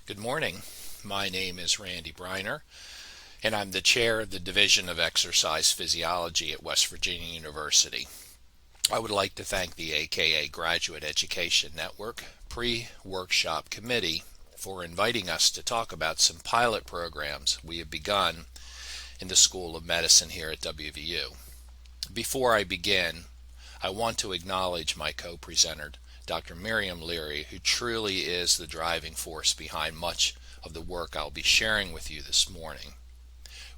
Good morning. My name is Randy Bryner, and I'm the chair of the Division of Exercise Physiology at West Virginia University. I would like to thank the AKA Graduate Education Network Pre-Workshop Committee for inviting us to talk about some pilot programs we have begun in the School of Medicine here at WVU. Before I begin, I want to acknowledge my co-presenter, Dr. Miriam Leary, who truly is the driving force behind much of the work I'll be sharing with you this morning.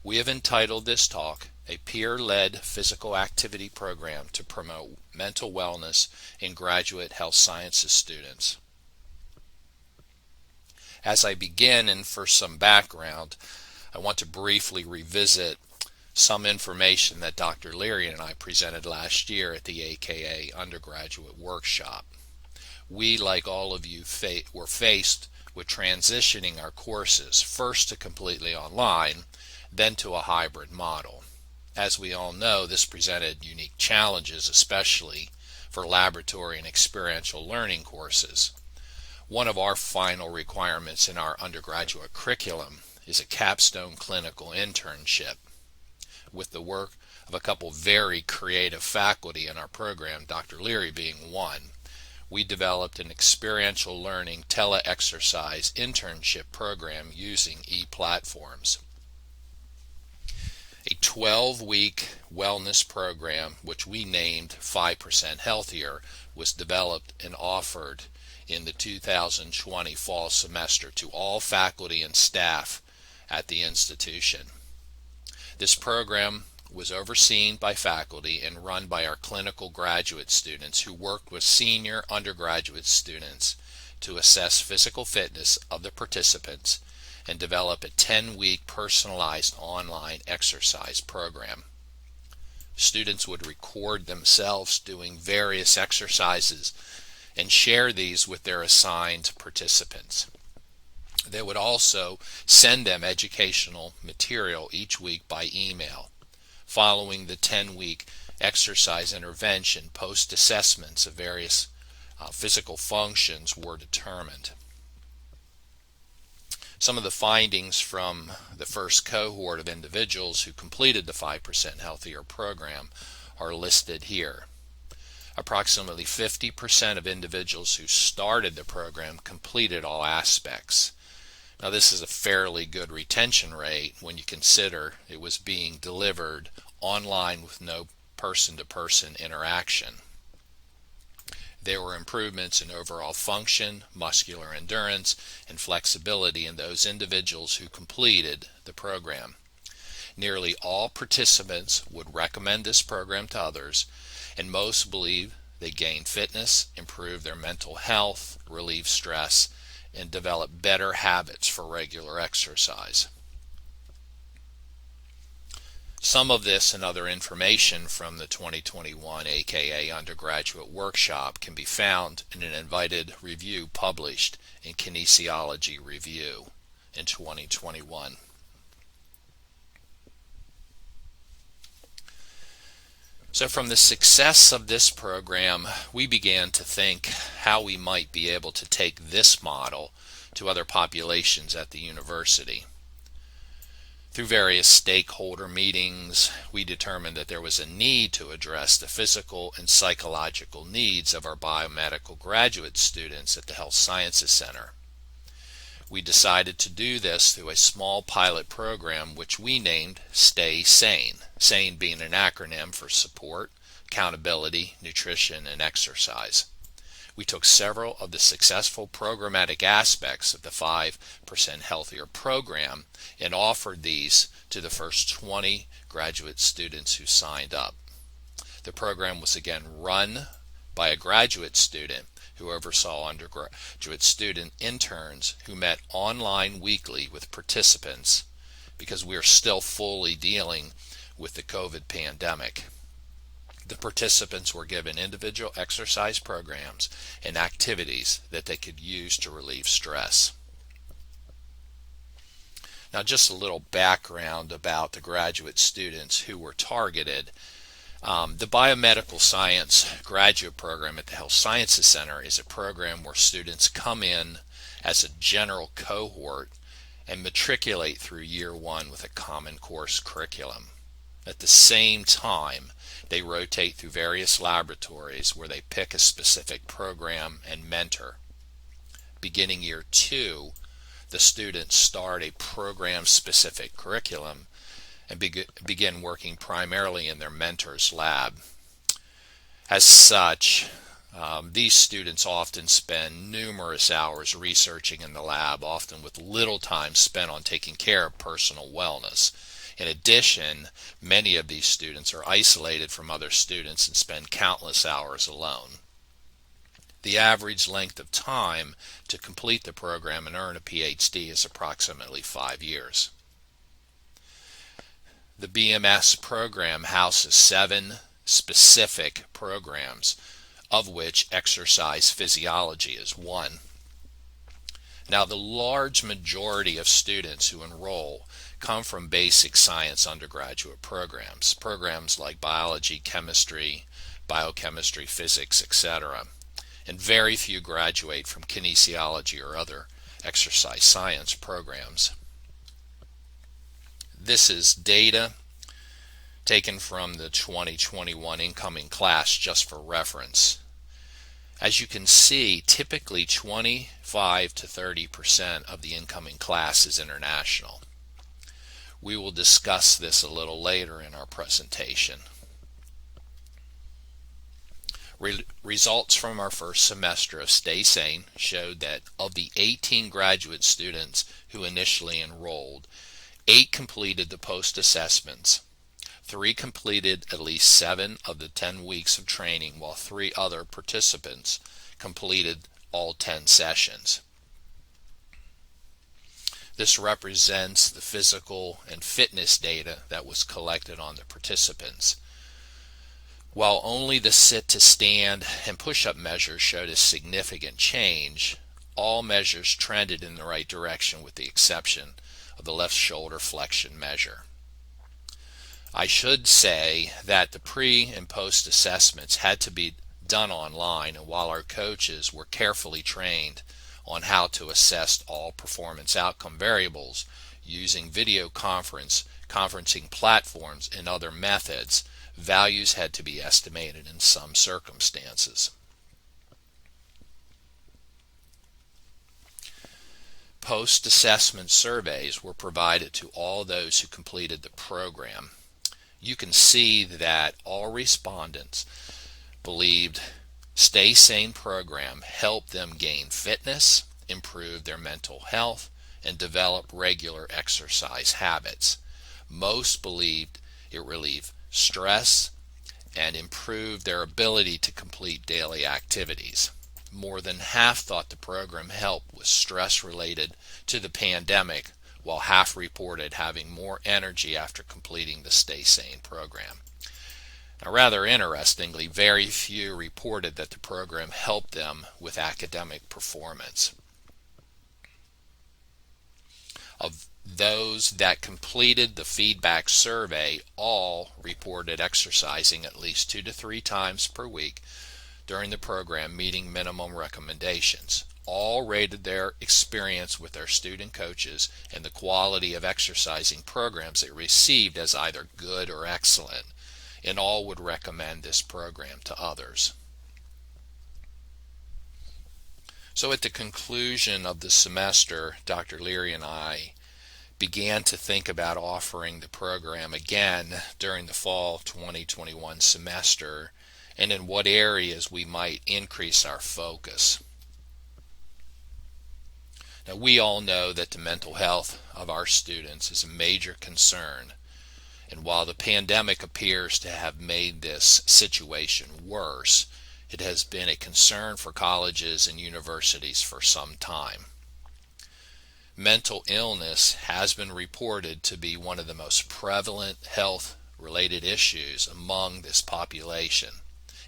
We have entitled this talk, A Peer-Led Physical Activity Program to Promote Mental Wellness in Graduate Health Sciences Students. As I begin, and for some background, I want to briefly revisit some information that Dr. Leary and I presented last year at the AKA undergraduate workshop. We, like all of you, were faced with transitioning our courses first to completely online, then to a hybrid model. As we all know, this presented unique challenges, especially for laboratory and experiential learning courses. One of our final requirements in our undergraduate curriculum is a capstone clinical internship. With the work of a couple very creative faculty in our program, Dr. Leary being one, we developed an experiential learning tele-exercise internship program using e-platforms. A 12-week wellness program, which we named 5% Healthier, was developed and offered in the 2020 fall semester to all faculty and staff at the institution. This program was overseen by faculty and run by our clinical graduate students who worked with senior undergraduate students to assess physical fitness of the participants and develop a 10-week personalized online exercise program. Students would record themselves doing various exercises and share these with their assigned participants. They would also send them educational material each week by email. Following the 10-week exercise intervention, post-assessments of various physical functions were determined. Some of the findings from the first cohort of individuals who completed the 5% Healthier program are listed here. Approximately 50% of individuals who started the program completed all aspects. Now, this is a fairly good retention rate when you consider it was being delivered online with no person-to-person interaction. There were improvements in overall function, muscular endurance, and flexibility in those individuals who completed the program. Nearly all participants would recommend this program to others, and most believe they gained fitness, improved their mental health, relieved stress, and develop better habits for regular exercise. Some of this and other information from the 2021 AKA undergraduate workshop can be found in an invited review published in Kinesiology Review in 2021. So from the success of this program, we began to think how we might be able to take this model to other populations at the university. Through various stakeholder meetings, we determined that there was a need to address the physical and psychological needs of our biomedical graduate students at the Health Sciences Center. We decided to do this through a small pilot program which we named Stay Sane, SANE being an acronym for support, accountability, nutrition, and exercise. We took several of the successful programmatic aspects of the 5% Healthier program and offered these to the first 20 graduate students who signed up. The program was again run by a graduate student who oversaw undergraduate student interns who met online weekly with participants because we are still fully dealing with the COVID pandemic. The participants were given individual exercise programs and activities that they could use to relieve stress. Now, just a little background about the graduate students who were targeted. The Biomedical Science graduate program at the Health Sciences Center is a program where students come in as a general cohort and matriculate through year one with a common course curriculum. At the same time, they rotate through various laboratories where they pick a specific program and mentor. Beginning year two, the students start a program-specific curriculum and begin working primarily in their mentor's lab. As such, these students often spend numerous hours researching in the lab, often with little time spent on taking care of personal wellness. In addition, many of these students are isolated from other students and spend countless hours alone. The average length of time to complete the program and earn a PhD is approximately 5 years. The BMS program houses 7 specific programs, of which exercise physiology is one. Now, the large majority of students who enroll come from basic science undergraduate programs, programs like biology, chemistry, biochemistry, physics, etc. And very few graduate from kinesiology or other exercise science programs. This is data taken from the 2021 incoming class just for reference. As you can see, typically 25 to 30% of the incoming class is international. We will discuss this a little later in our presentation. Results from our first semester of Stay Sane showed that of the 18 graduate students who initially enrolled, 8 completed the post-assessments. 3 completed at least 7 of the 10 weeks of training, while 3 other participants completed all 10 sessions. This represents the physical and fitness data that was collected on the participants. While only the sit to stand and push-up measures showed a significant change, all measures trended in the right direction with the exception of the left shoulder flexion measure. I should say that the pre and post assessments had to be done online, and while our coaches were carefully trained on how to assess all performance outcome variables using video conferencing platforms and other methods, values had to be estimated in some circumstances. Post-assessment surveys were provided to all those who completed the program. You can see that all respondents believed Stay Sane program helped them gain fitness, improve their mental health, and develop regular exercise habits. Most believed it relieved stress and improved their ability to complete daily activities. More than half thought the program helped with stress related to the pandemic, while half reported having more energy after completing the Stay Sane program. Now, rather interestingly, very few reported that the program helped them with academic performance. Of those that completed the feedback survey, all reported exercising at least 2 to 3 times per week during the program, meeting minimum recommendations. All rated their experience with their student coaches and the quality of exercising programs they received as either good or excellent, and all would recommend this program to others. So at the conclusion of the semester, Dr. Leary and I began to think about offering the program again during the fall 2021 semester, and in what areas we might increase our focus. Now, we all know that the mental health of our students is a major concern, and while the pandemic appears to have made this situation worse, it has been a concern for colleges and universities for some time. Mental illness has been reported to be one of the most prevalent health-related issues among this population,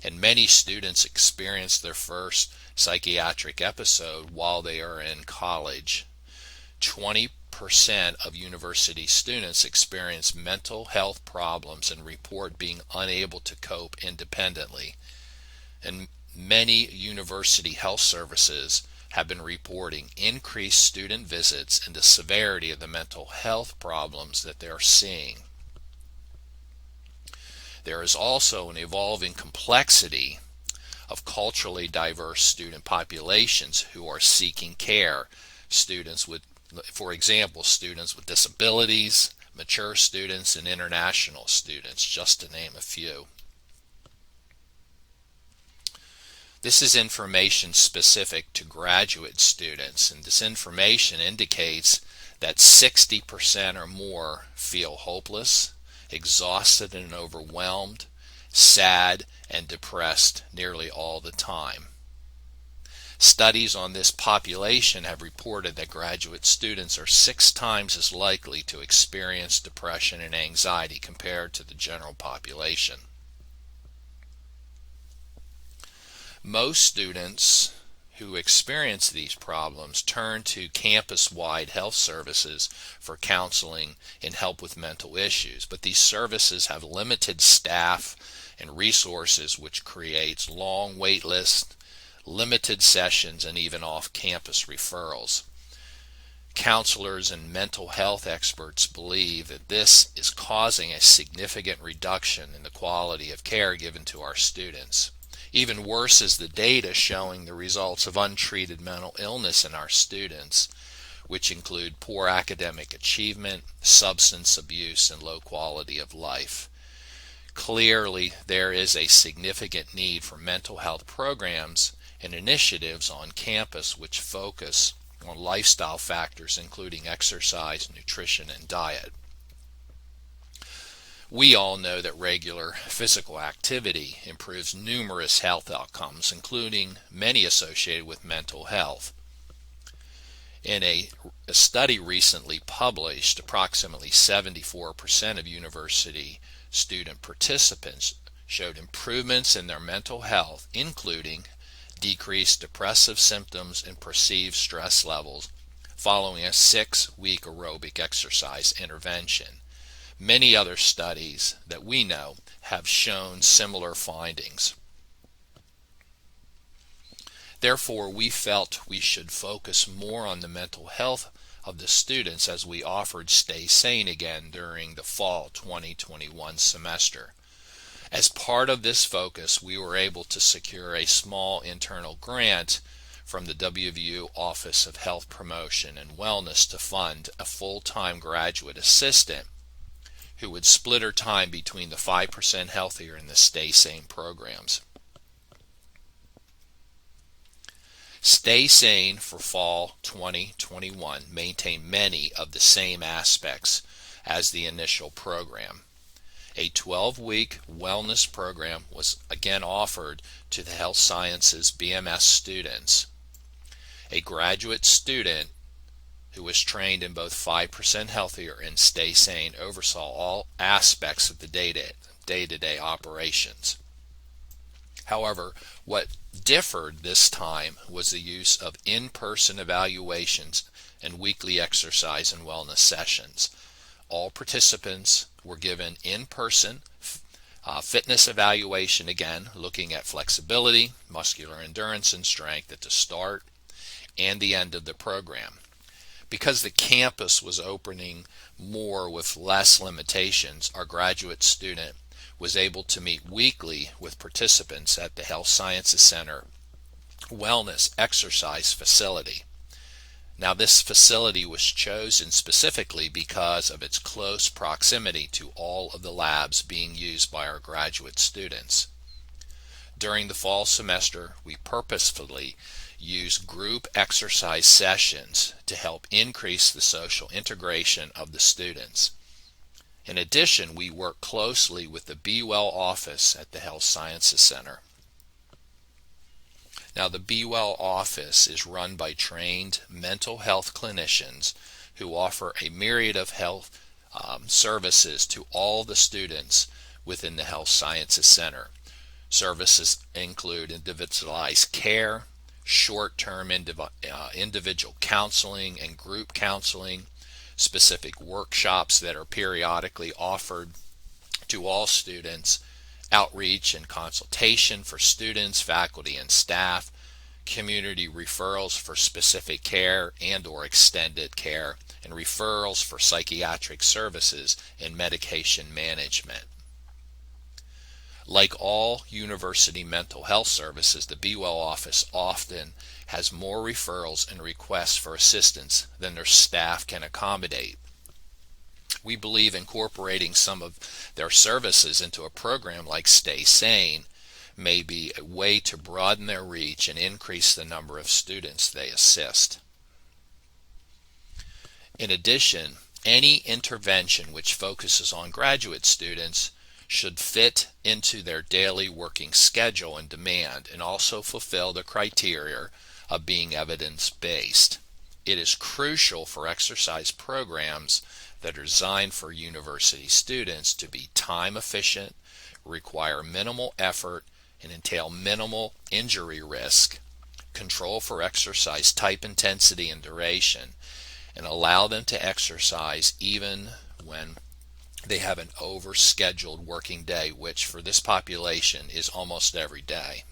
and many students experience their first psychiatric episode while they are in college. 20% of university students experience mental health problems and report being unable to cope independently. And many university health services have been reporting increased student visits and the severity of the mental health problems that they're seeing. There is also an evolving complexity of culturally diverse student populations who are seeking care. Students with, for example, students with disabilities, mature students, and international students, just to name a few. This is information specific to graduate students, and this information indicates that 60% or more feel hopeless, exhausted and overwhelmed, sad, and depressed nearly all the time. Studies on this population have reported that graduate students are 6 times as likely to experience depression and anxiety compared to the general population. Most students who experience these problems turn to campus-wide health services for counseling and help with mental issues, but these services have limited staff and resources, which creates long wait lists, limited sessions, and even off-campus referrals. Counselors and mental health experts believe that this is causing a significant reduction in the quality of care given to our students. Even worse is the data showing the results of untreated mental illness in our students, which include poor academic achievement, substance abuse, and low quality of life. Clearly, there is a significant need for mental health programs and initiatives on campus which focus on lifestyle factors including exercise, nutrition, and diet. We all know that regular physical activity improves numerous health outcomes, including many associated with mental health. In a study recently published, approximately 74% of university student participants showed improvements in their mental health, including decreased depressive symptoms and perceived stress levels following a 6-week aerobic exercise intervention. Many other studies that we know have shown similar findings. Therefore, we felt we should focus more on the mental health of the students as we offered Stay Sane Again during the fall 2021 semester. As part of this focus, we were able to secure a small internal grant from the WVU Office of Health Promotion and Wellness to fund a full-time graduate assistant who would split her time between the 5% Healthier and the Stay Sane programs. Stay Sane for fall 2021 maintained many of the same aspects as the initial program. A 12-week wellness program was again offered to the health sciences BMS students. A graduate student who was trained in both 5% Healthier and Stay Sane oversaw all aspects of the day-to-day operations. However, what differed this time was the use of in-person evaluations and weekly exercise and wellness sessions. All participants were given in-person fitness evaluation, again looking at flexibility, muscular endurance, and strength at the start and the end of the program. Because the campus was opening more with less limitations, our graduate student was able to meet weekly with participants at the Health Sciences Center Wellness Exercise Facility. Now, this facility was chosen specifically because of its close proximity to all of the labs being used by our graduate students. During the fall semester, we purposefully use group exercise sessions to help increase the social integration of the students. In addition, we work closely with the Be Well office at the Health Sciences Center. Now, the Be Well office is run by trained mental health clinicians who offer a myriad of health services to all the students within the Health Sciences Center. Services include individualized care, short-term individual counseling and group counseling, specific workshops that are periodically offered to all students, outreach and consultation for students, faculty, and staff, community referrals for specific care and/or extended care, and referrals for psychiatric services and medication management. Like all university mental health services, the Be Well office often has more referrals and requests for assistance than their staff can accommodate. We believe incorporating some of their services into a program like Stay Sane may be a way to broaden their reach and increase the number of students they assist. In addition, any intervention which focuses on graduate students should fit into their daily working schedule and demand, and also fulfill the criteria of being evidence-based. It is crucial for exercise programs that are designed for university students to be time efficient, require minimal effort, and entail minimal injury risk, control for exercise type, intensity, and duration, and allow them to exercise even when they have an overscheduled working day, which for this population is almost every day.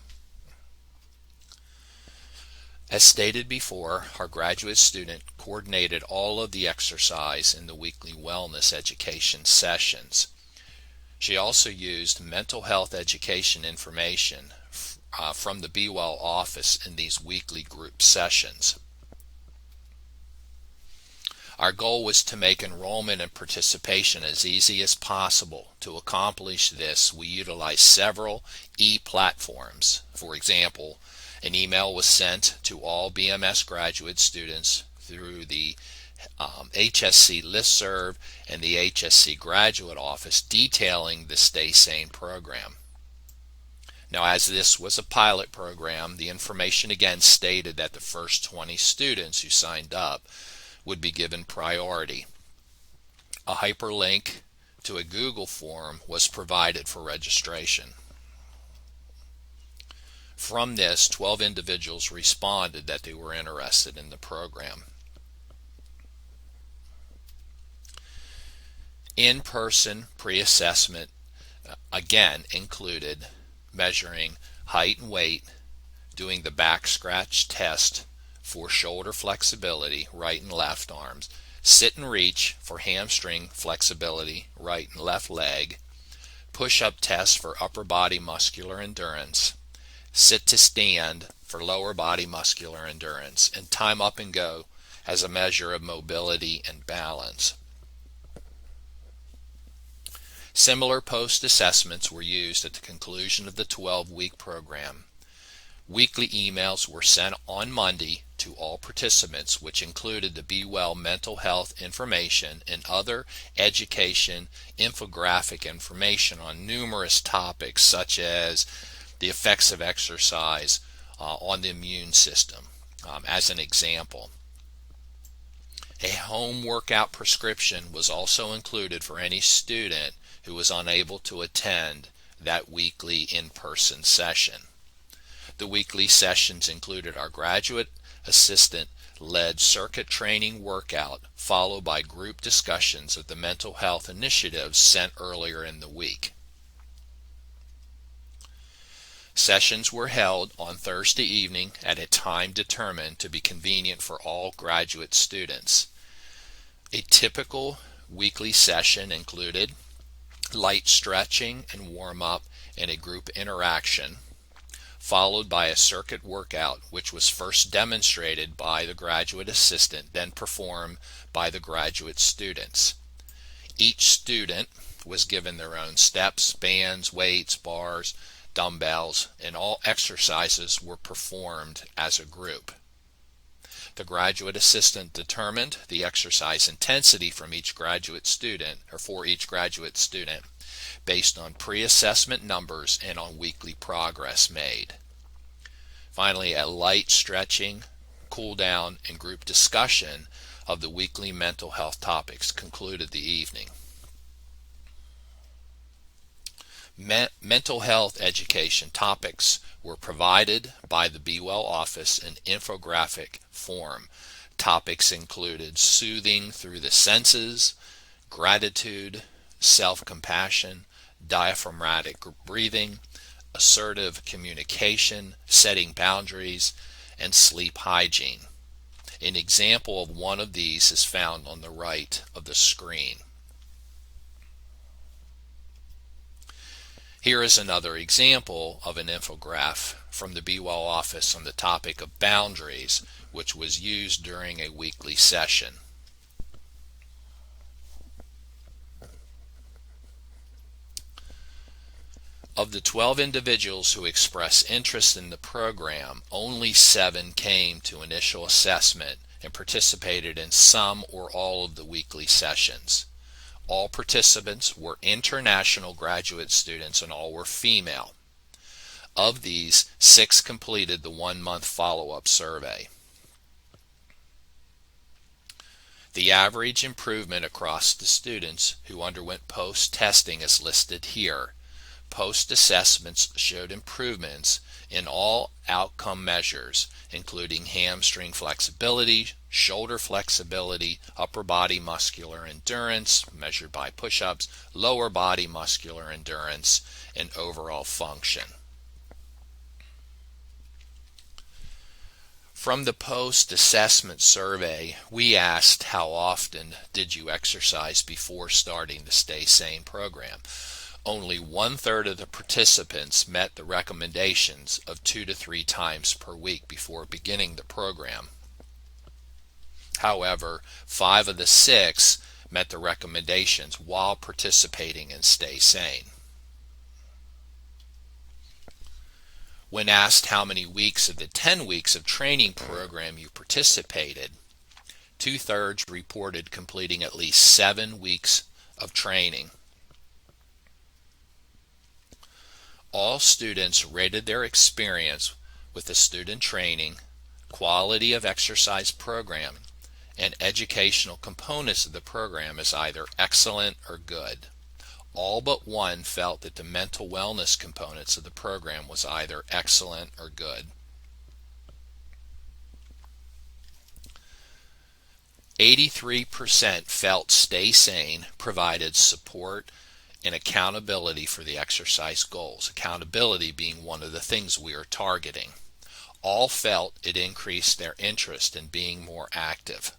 As stated before, our graduate student coordinated all of the exercise in the weekly wellness education sessions. She also used mental health education information from the Be Well office in these weekly group sessions. Our goal was to make enrollment and participation as easy as possible. To accomplish this, we utilized several e-platforms. For example, an email was sent to all BMS graduate students through the HSC listserv and the HSC graduate office detailing the Stay Sane program. Now, as this was a pilot program, the information again stated that the first 20 students who signed up would be given priority. A hyperlink to a Google form was provided for registration. From this, 12 individuals responded that they were interested in the program. In-person pre-assessment again included measuring height and weight, doing the back scratch test for shoulder flexibility, right and left arms, sit and reach for hamstring flexibility, right and left leg, push-up test for upper body muscular endurance, sit to stand for lower body muscular endurance, and time up and go as a measure of mobility and balance. Similar post-assessments were used at the conclusion of the 12-week program. Weekly emails were sent on Monday to all participants, which included the Be Well mental health information and other education infographic information on numerous topics such as the effects of exercise on the immune system. As an example, a home workout prescription was also included for any student who was unable to attend that weekly in-person session. The weekly sessions included our graduate assistant-led circuit training workout, followed by group discussions of the mental health initiatives sent earlier in the week. Sessions were held on Thursday evening at a time determined to be convenient for all graduate students. A typical weekly session included light stretching and warm-up and a group interaction, followed by a circuit workout which was first demonstrated by the graduate assistant, then performed by the graduate students. Each student was given their own steps, bands, weights, bars, dumbbells, and all exercises were performed as a group. The graduate assistant determined the exercise intensity from each graduate student, or for each graduate student, based on pre-assessment numbers and on weekly progress made. Finally, a light stretching, cool down, and group discussion of the weekly mental health topics concluded the evening. Mental health education topics were provided by the Be Well office in infographic form. Topics included soothing through the senses, gratitude, self-compassion, diaphragmatic breathing, assertive communication, setting boundaries, and sleep hygiene. An example of one of these is found on the right of the screen. Here is another example of an infographic from the Be Well office on the topic of boundaries, which was used during a weekly session. Of the 12 individuals who expressed interest in the program, only 7 came to initial assessment and participated in some or all of the weekly sessions. All participants were international graduate students and all were female. Of these, 6 completed the 1-month follow-up survey. The average improvement across the students who underwent post-testing is listed here. Post-assessments showed improvements in all outcome measures, including hamstring flexibility, shoulder flexibility, upper body muscular endurance, measured by push-ups, lower body muscular endurance, and overall function. From the post-assessment survey, we asked how often did you exercise before starting the Stay Sane program. Only 1/3 of the participants met the recommendations of 2 to 3 times per week before beginning the program. However, 5 of the 6 met the recommendations while participating in Stay Sane. When asked how many weeks of the 10 weeks of training program you participated, 2/3 reported completing at least 7 weeks of training. All students rated their experience with the student training, quality of exercise program, and educational components of the program as either excellent or good. All but 1 felt that the mental wellness components of the program was either excellent or good. 83% felt Stay Sane provided support and accountability for the exercise goals, accountability being one of the things we are targeting. All felt it increased their interest in being more active.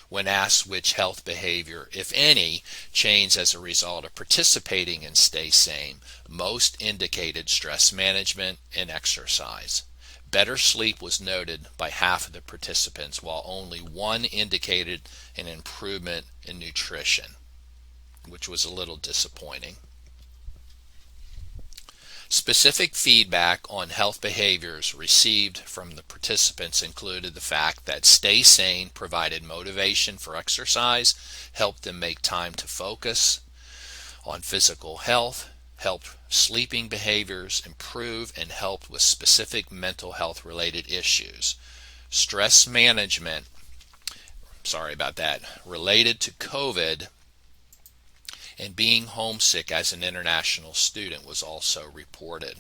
When asked which health behavior, if any, changed as a result of participating in Stay Sane, most indicated stress management and exercise. Better sleep was noted by half of the participants, while only 1 indicated an improvement in nutrition, which was a little disappointing. Specific feedback on health behaviors received from the participants included the fact that Stay Sane provided motivation for exercise, helped them make time to focus on physical health, helped sleeping behaviors improve, and helped with specific mental health related issues. Stress management, related to COVID and being homesick as an international student was also reported.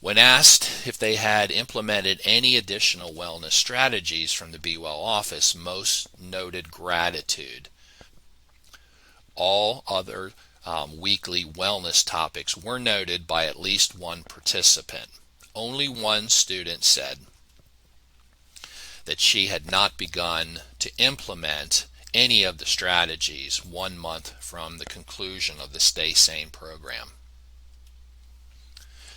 When asked if they had implemented any additional wellness strategies from the Be Well office, most noted gratitude. All other weekly wellness topics were noted by at least 1 participant. Only 1 student said that she had not begun to implement any of the strategies 1 month from the conclusion of the Stay Sane program.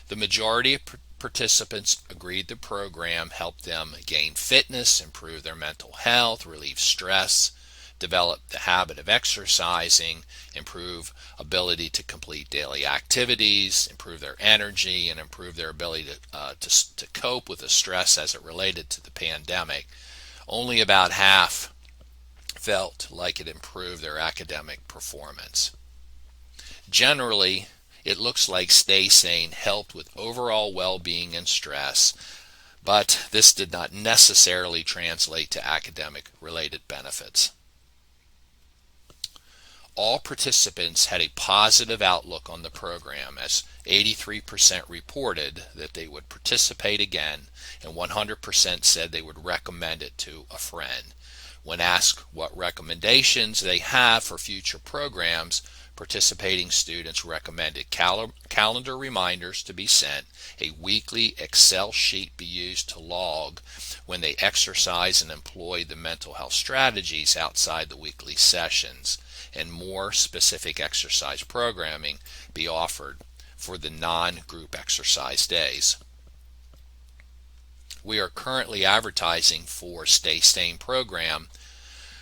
The majority of participants agreed the program helped them gain fitness, improve their mental health, relieve stress, develop the habit of exercising, improve ability to complete daily activities, improve their energy, and improve their ability to cope with the stress as it related to the pandemic. Only about half felt like it improved their academic performance. Generally, it looks like Stay Sane helped with overall well-being and stress, but this did not necessarily translate to academic-related benefits. All participants had a positive outlook on the program, as 83% reported that they would participate again, and 100% said they would recommend it to a friend. When asked what recommendations they have for future programs, participating students recommended calendar reminders to be sent, a weekly Excel sheet be used to log when they exercise and employ the mental health strategies outside the weekly sessions, and more specific exercise programming be offered for the non-group exercise days. We are currently advertising for Stay Sane program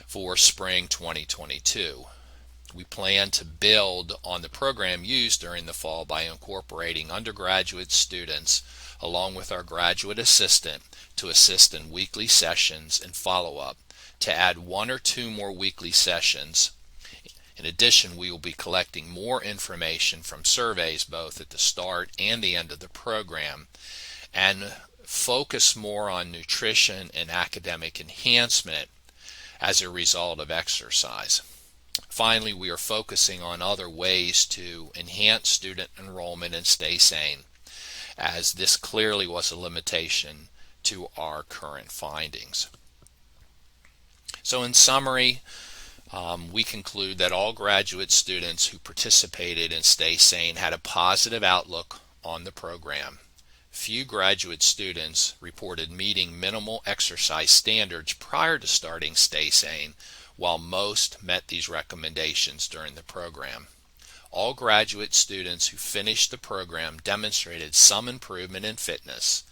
for spring 2022. We plan to build on the program used during the fall by incorporating undergraduate students along with our graduate assistant to assist in weekly sessions and follow-up, to add 1 or 2 more weekly sessions. In addition, we will be collecting more information from surveys both at the start and the end of the program, and focus more on nutrition and academic enhancement as a result of exercise. Finally, we are focusing on other ways to enhance student enrollment and Stay Sane, as this clearly was a limitation to our current findings. So in summary, we conclude that all graduate students who participated in Stay Sane had a positive outlook on the program. Few graduate students reported meeting minimal exercise standards prior to starting Stay Sane, while most met these recommendations during the program. All graduate students who finished the program demonstrated some improvement in fitness.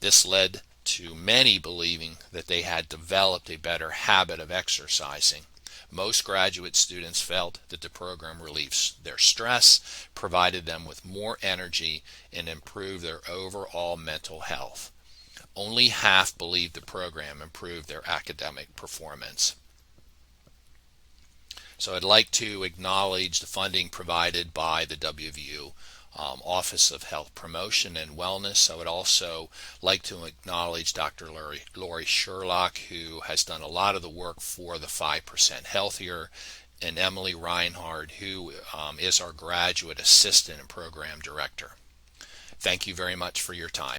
This led to many believing that they had developed a better habit of exercising. Most graduate students felt that the program relieved their stress, provided them with more energy, and improved their overall mental health. Only half believed the program improved their academic performance. So I'd like to acknowledge the funding provided by the WVU Office of Health Promotion and Wellness. I would also like to acknowledge Dr. Lori Sherlock, who has done a lot of the work for the 5% Healthier, and Emily Reinhardt, who is our graduate assistant and program director. Thank you very much for your time.